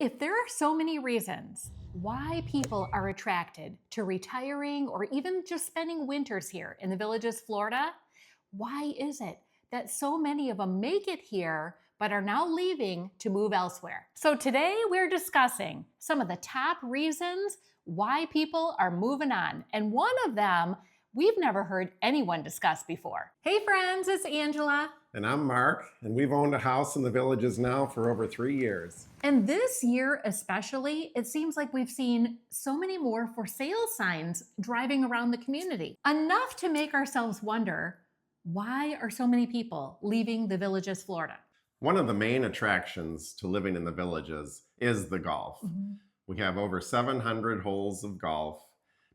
If there are so many reasons why people are attracted to retiring or even just spending winters here in the Villages, Florida, why is it that so many of them make it here but are now leaving to move elsewhere? So today we're discussing some of the top reasons why people are moving on. And one of them we've never heard anyone discuss before. Hey friends, it's Angela. And I'm Mark, and we've owned a house in the Villages now for over 3 years. And this year especially, it seems like we've seen so many more for sale signs driving around the community. Enough to make ourselves wonder, why are so many people leaving the Villages, Florida? One of the main attractions to living in the Villages is the golf. We have over 700 holes of golf,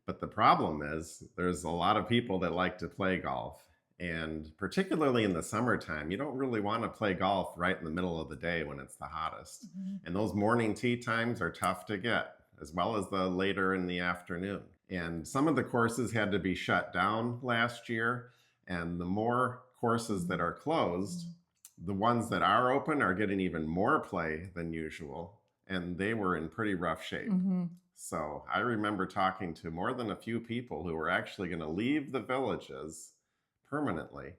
but the problem is there's a lot of people that like to play golf. And particularly in the summertime, you don't really want to play golf right in the middle of the day when it's the hottest. And those morning tee times are tough to get, as well as the later in the afternoon. And some of the courses had to be shut down last year. And the more courses that are closed, the ones that are open are getting even more play than usual. And they were in pretty rough shape. So I remember talking to more than a few people who were actually going to leave the Villages permanently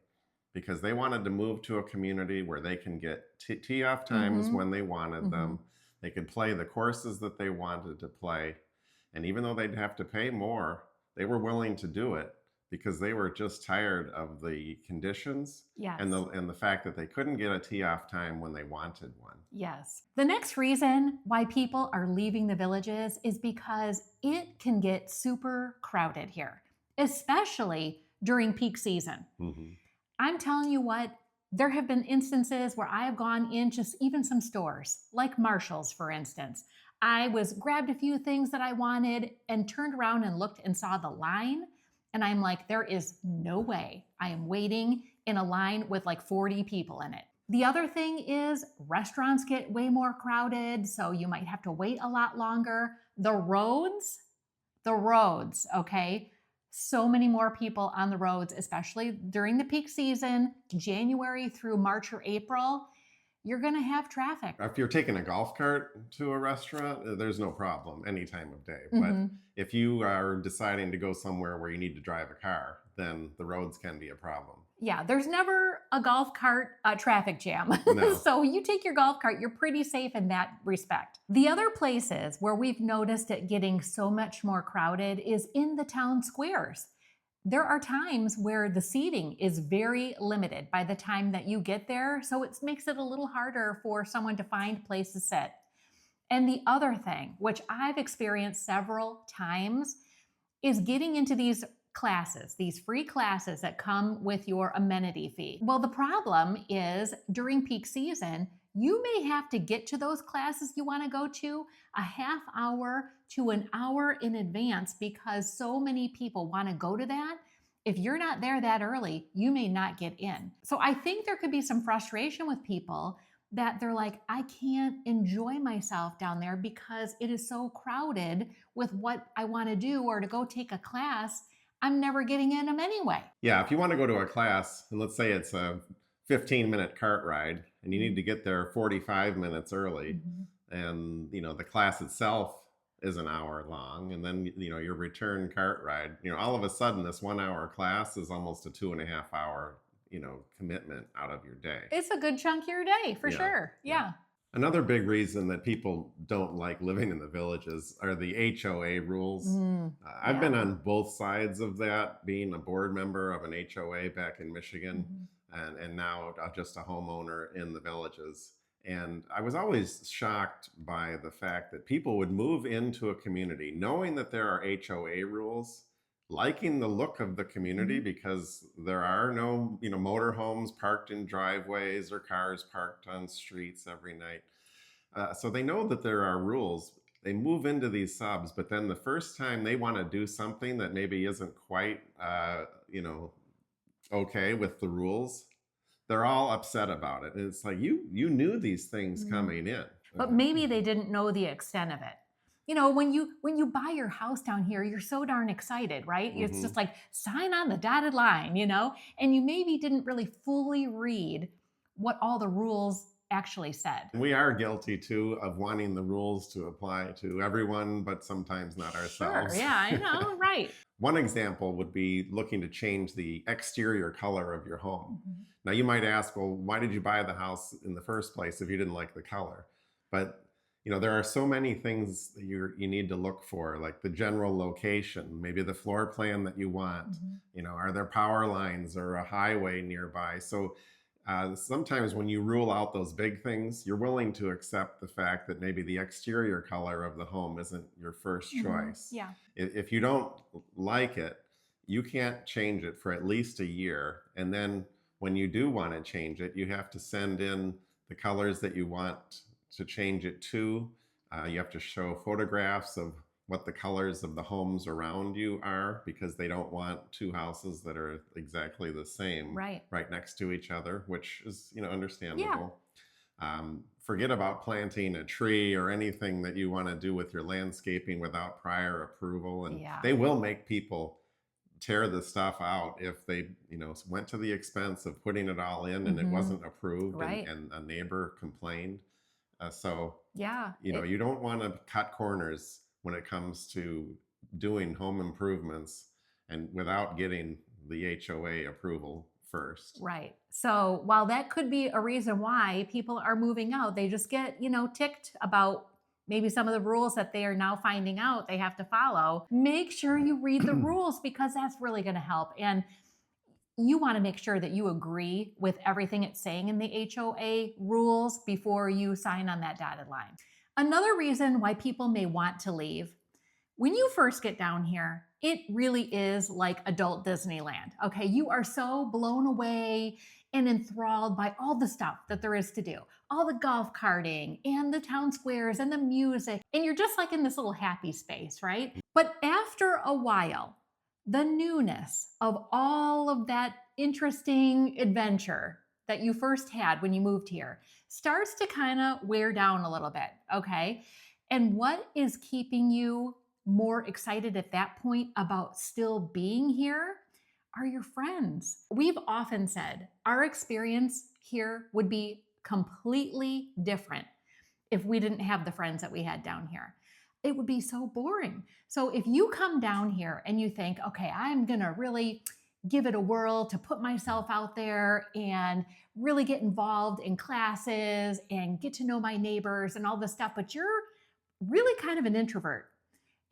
because they wanted to move to a community where they can get tee off times when they wanted them. They could play the courses that they wanted to play. And even though they'd have to pay more, they were willing to do it because they were just tired of the conditions and the fact that they couldn't get a tee off time when they wanted one. Yes. The next reason why people are leaving the Villages is because it can get super crowded here, especially during peak season. I'm telling you what, there have been instances where I have gone in just even some stores, like Marshall's, for instance. I grabbed a few things that I wanted and turned around and looked and saw the line. And I'm like, there is no way I am waiting in a line with like 40 people in it. The other thing is restaurants get way more crowded, so you might have to wait a lot longer. The roads, okay? So many more people on the roads, especially during the peak season, January through March or April, you're going to have traffic. If you're taking a golf cart to a restaurant, there's no problem any time of day. But if you are deciding to go somewhere where you need to drive a car, then the roads can be a problem. Yeah, there's never a golf cart traffic jam. No. So you take your golf cart, you're pretty safe in that respect. The other places where we've noticed it getting so much more crowded is in the town squares. There are times where the seating is very limited by the time that you get there, so it makes it a little harder for someone to find a place to sit. And the other thing, which I've experienced several times, is getting into these classes, these free classes that come with your amenity fee. Well, the problem is during peak season, you may have to get to those classes you want to go to a half hour to an hour in advance because so many people want to go to that. If you're not there that early, you may not get in. So I think there could be some frustration with people that they're like, I can't enjoy myself down there because it is so crowded with what I want to do or to go take a class. I'm never getting in them anyway. Yeah, if you want to go to a class, and let's say it's a 15-minute cart ride, and you need to get there 45 minutes early, and the class itself is an hour long, and then your return cart ride, all of a sudden this 1 hour class is almost a 2.5 hour commitment out of your day. It's a good chunk of your day for sure. Yeah. Another big reason that people don't like living in the Villages are the HOA rules. I've been on both sides of that, being a board member of an HOA back in Michigan and now just a homeowner in the Villages. And I was always shocked by the fact that people would move into a community knowing that there are HOA rules, liking the look of the community because there are no, motorhomes parked in driveways or cars parked on streets every night. So they know that there are rules. They move into these subs, but then the first time they want to do something that maybe isn't quite, okay with the rules, they're all upset about it. And it's like, you knew these things coming in. But maybe they didn't know the extent of it. When you buy your house down here, you're so darn excited, right? It's just like sign on the dotted line, and you maybe didn't really fully read what all the rules actually said. We are guilty too of wanting the rules to apply to everyone, but sometimes not Sure. ourselves. Yeah, I know. Right. One example would be looking to change the exterior color of your home. Mhm. Now, you might ask, well, why did you buy the house in the first place if you didn't like the color? But there are so many things that you need to look for, like the general location, maybe the floor plan that you want. Mhm. Are there power lines or a highway nearby? So sometimes when you rule out those big things, you're willing to accept the fact that maybe the exterior color of the home isn't your first Mhm. choice. Yeah. If you don't like it, you can't change it for at least a year. And then when you do want to change it, you have to send in the colors that you want to change it to. You have to show photographs of what the colors of the homes around you are, because they don't want two houses that are exactly the same Right. right next to each other, which is Yeah. understandable. Forget about planting a tree or anything that you want to do with your landscaping without prior approval. And Yeah. they will make people tear the stuff out if they went to the expense of putting it all in and it Mhm. wasn't approved, Right. and a neighbor complained. So Yeah. you don't want to cut corners when it comes to doing home improvements and without getting the HOA approval first. Right. So while that could be a reason why people are moving out, they just get, ticked about maybe some of the rules that they are now finding out they have to follow. Make sure you read the rules, because that's really going to help. And you want to make sure that you agree with everything it's saying in the HOA rules before you sign on that dotted line. Another reason why people may want to leave: when you first get down here, it really is like adult Disneyland. Okay, you are so blown away and enthralled by all the stuff that there is to do, all the golf carting and the town squares and the music. And you're just like in this little happy space, right? But after a while, the newness of all of that interesting adventure that you first had when you moved here starts to kind of wear down a little bit. Okay. And what is keeping you more excited at that point about still being here are your friends. We've often said our experience here would be completely different if we didn't have the friends that we had down here. It would be so boring. So if you come down here and you think, okay, I'm going to really give it a whirl to put myself out there and really get involved in classes and get to know my neighbors and all this stuff, but you're really kind of an introvert,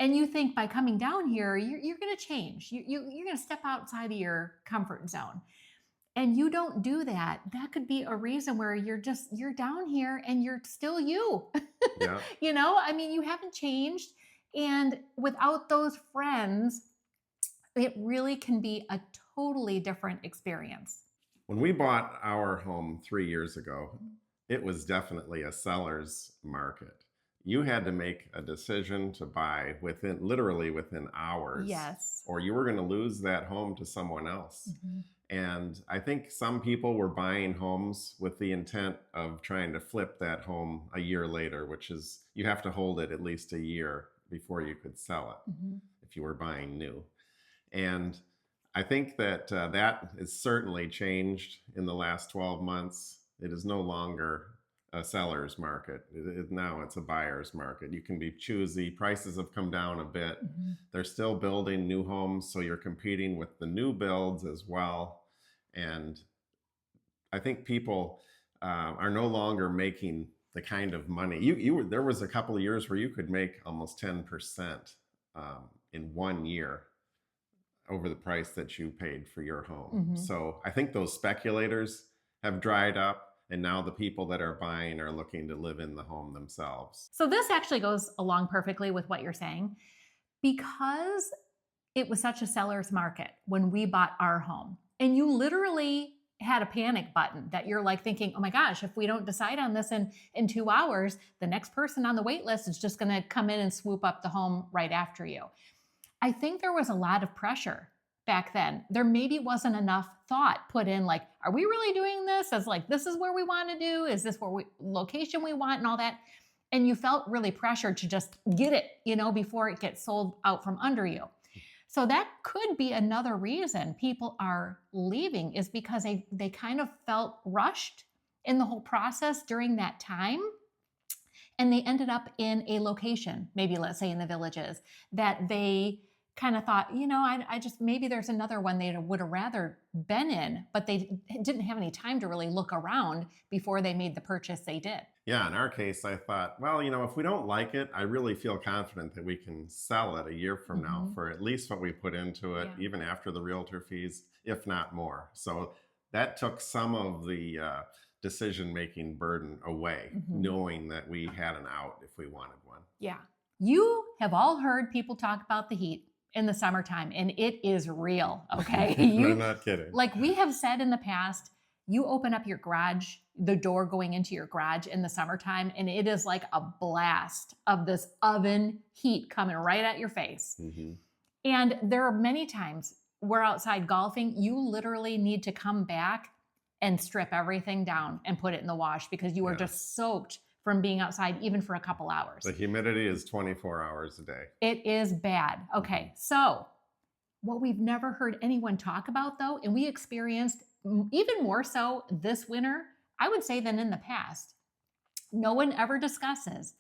and you think by coming down here, you're going to change. You're going to step outside of your comfort zone. And you don't do that. That could be a reason where you're down here and you're still you. Yeah. You haven't changed. And without those friends, it really can be a totally different experience. When we bought our home 3 years ago, it was definitely a seller's market. You had to make a decision to buy literally within hours. Yes. Or you were going to lose that home to someone else. Mhm. And I think some people were buying homes with the intent of trying to flip that home a year later, which is you have to hold it at least a year before you could sell it Mhm. if you were buying new. And I think that that has certainly changed in the last 12 months. It is no longer a seller's market. Now it's a buyer's market. You can be choosy. Prices have come down a bit. Mhm. They're still building new homes, so you're competing with the new builds as well. And I think people are no longer making the kind of money. There was a couple of years where you could make almost 10% in 1 year over the price that you paid for your home. Mhm. So I think those speculators have dried up, and now the people that are buying are looking to live in the home themselves. So this actually goes along perfectly with what you're saying, because it was such a seller's market when we bought our home. And you literally had a panic button that you're like thinking, oh my gosh, if we don't decide on this in 2 hours, the next person on the wait list is just going to come in and swoop up the home right after you. I think there was a lot of pressure back then. There maybe wasn't enough thought put in, like, are we really doing this? As like, this is where we want to do? Is this where location we want and all that? And you felt really pressured to just get it, before it gets sold out from under you. So that could be another reason people are leaving, is because they kind of felt rushed in the whole process during that time. And they ended up in a location, maybe let's say in the Villages, that they kind of thought, I just, maybe there's another one they would have rather been in, but they didn't have any time to really look around before they made the purchase they did. Yeah, in our case, I thought, well, if we don't like it, I really feel confident that we can sell it a year from now for at least what we put into it, even after the realtor fees, if not more. So that took some of the decision-making burden away, knowing that we had an out if we wanted one. Yeah. You have all heard people talk about the heat in the summertime, and it is real, okay? I'm not kidding. Like we have said in the past, you open up your garage, the door going into your garage in the summertime, and it is like a blast of this oven heat coming right at your face. And there are many times we're outside golfing, you literally need to come back and strip everything down and put it in the wash because you are just soaked from being outside even for a couple hours. The humidity is 24 hours a day. It is bad. Okay, so what we've never heard anyone talk about though, and we experienced even more so this winter, I would say, than in the past. No one ever discusses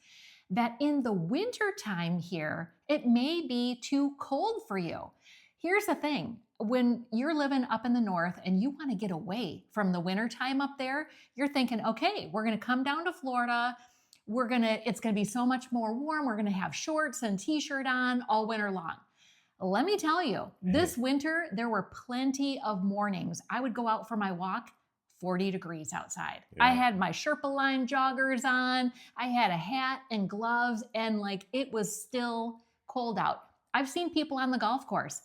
that in the winter time here, it may be too cold for you. Here's the thing. When you're living up in the north and you want to get away from the winter time up there, you're thinking, okay, we're going to come down to Florida. It's going to be so much more warm. We're going to have shorts and t-shirt on all winter long. Let me tell you, this winter, there were plenty of mornings. I would go out for my walk, 40 degrees outside. I had my Sherpa line joggers on. I had a hat and gloves, and it was still cold out. I've seen people on the golf course,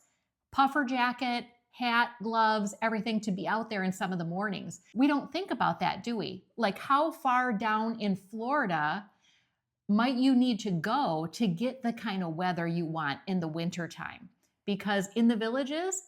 puffer jacket, hat, gloves, everything to be out there in some of the mornings. We don't think about that, do we? Like how far down in Florida might you need to go to get the kind of weather you want in the winter time? Because in the Villages,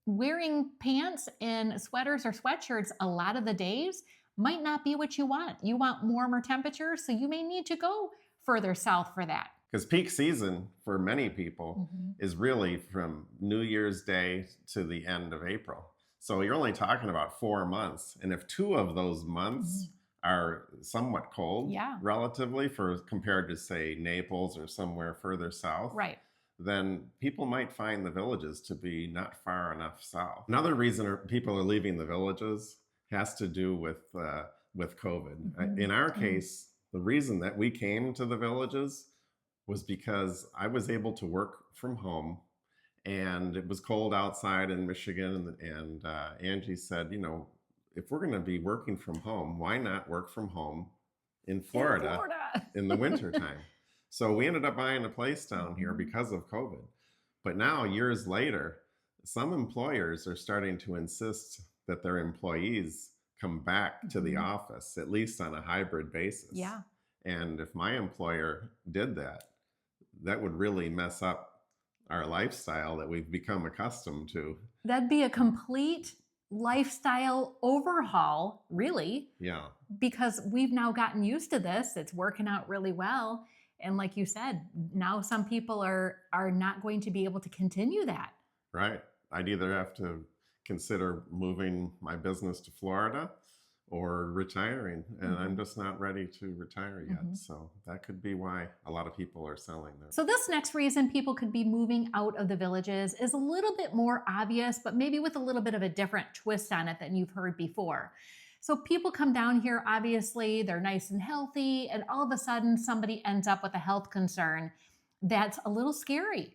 wearing pants and sweaters or sweatshirts a lot of the days might not be what you want. You want warmer temperatures, so you may need to go further south for that. Because peak season for many people is really from New Year's Day to the end of April. So you're only talking about 4 months. And if 2 of those months are somewhat cold, relatively, compared to say Naples or somewhere further south, then people might find the Villages to be not far enough south. Another reason people are leaving the Villages has to do with COVID. In our case, the reason that we came to the Villages was because I was able to work from home, and it was cold outside in Michigan, and Angie said, if we're going to be working from home, why not work from home in Florida in the winter time? So we ended up buying a place down here because of COVID. But now, years later, some employers are starting to insist that their employees come back to the office, at least on a hybrid basis. And if my employer did that, that would really mess up our lifestyle that we've become accustomed to. That'd be a complete lifestyle overhaul, really. Yeah. Because we've now gotten used to this. It's working out really well. And like you said, now some people are not going to be able to continue that. Right. I'd either have to consider moving my business to Florida or retiring. And I'm just not ready to retire yet. So that could be why a lot of people are selling them. So this next reason people could be moving out of the Villages is a little bit more obvious, but maybe with a little bit of a different twist on it than you've heard before. So people come down here, obviously, they're nice and healthy, and all of a sudden somebody ends up with a health concern that's a little scary.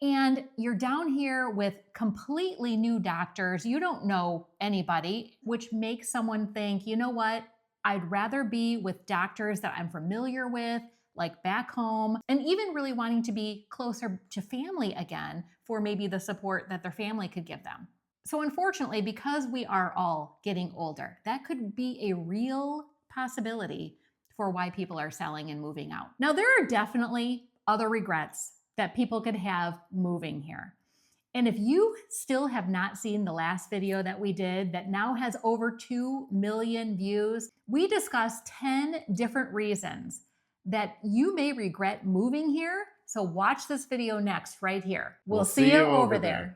And you're down here with completely new doctors. You don't know anybody, which makes someone think, you know what? I'd rather be with doctors that I'm familiar with, like back home, and even really wanting to be closer to family again for maybe the support that their family could give them. So unfortunately, because we are all getting older, that could be a real possibility for why people are selling and moving out. Now, there are definitely other regrets that people could have moving here. And if you still have not seen the last video that we did that now has over 2 million views, we discussed 10 different reasons that you may regret moving here. So watch this video next right here. We'll see you over there.